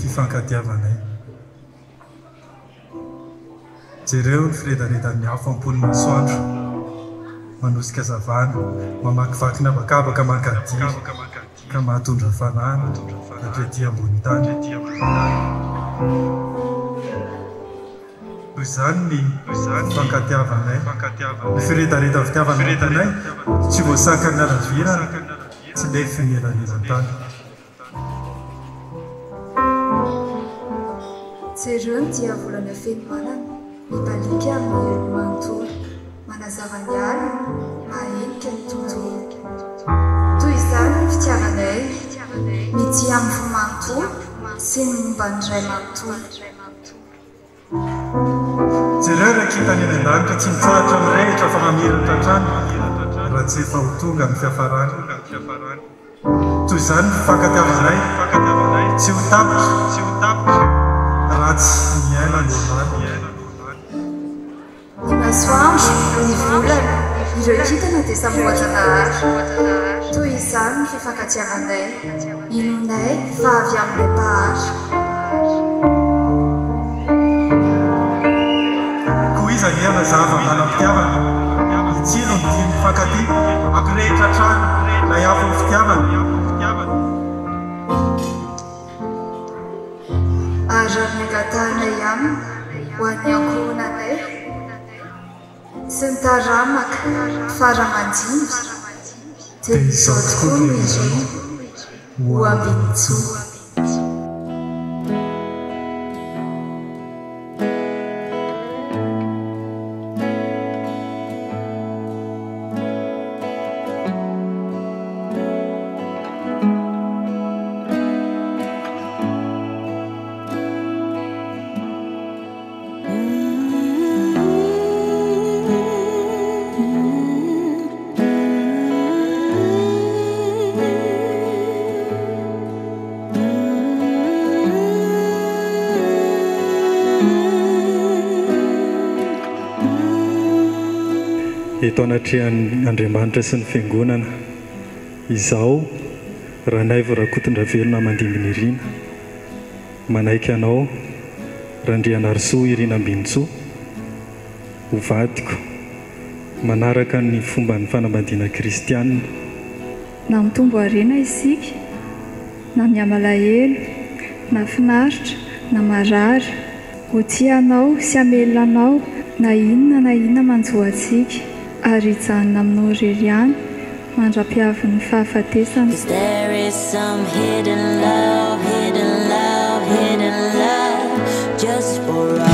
fifankatiavanay jereo ny firedaredan'ny afo ampony masoandro manosika zavana mamakivaky navakavaka makadiry ka mahatondra fanana atrety ambony tany toy izany ny fifankatiavanay ny firedareta fitiavanay tsy voasakany alavira tsy lefy ny elanelan-tany jereo dia volana feno manana mibalika amin'ny elo manontolo manazava-ny alina mahenika ny tontolo toy izany ny fitiavanay mitia amin'ny fo manontolo sy ny momba ny ray manontolo jereo rakitany eny an-danitra tsy mitsahatra mirehitra fa mamiratra trano raha tsy efa ho tonga amin'ny fiafarany toy izany ny fifankatiavanay tsy ho tapitra raha tsy miaina lohalany ny masoandro ny volana ireo kitana dia samboajanahary toy izany ny fifankatiavanay inonay fa avy amin'ilay pahary koa iza ny mazava manam-pitiavana itsilo ny dia mifankatia ampirehitra trano lay afo ny fitiavana ary ny angatanay aminy ho an'ny ankohonanay sy ny taramaka faramandimby dia izao tokoa no ireny ho ambinitsoa eto anatrehan'ny Andriamanitra sy ny fiangonana izaho raha naivo Rakotondravelo Mandimbiny Irina manaiky anao Randriana Arsoa Irina Ambinitsoa ho vadiko manaraka ny fomba ny fanambadiana kristianina na mitombo harena isika na miamalahelo na finaritra na marary ho tianao sy amelanao na inona manjoantsika ary hijanona aminao irery ihany mandra-piavy ny fahafatesana. There is some hidden love just for us.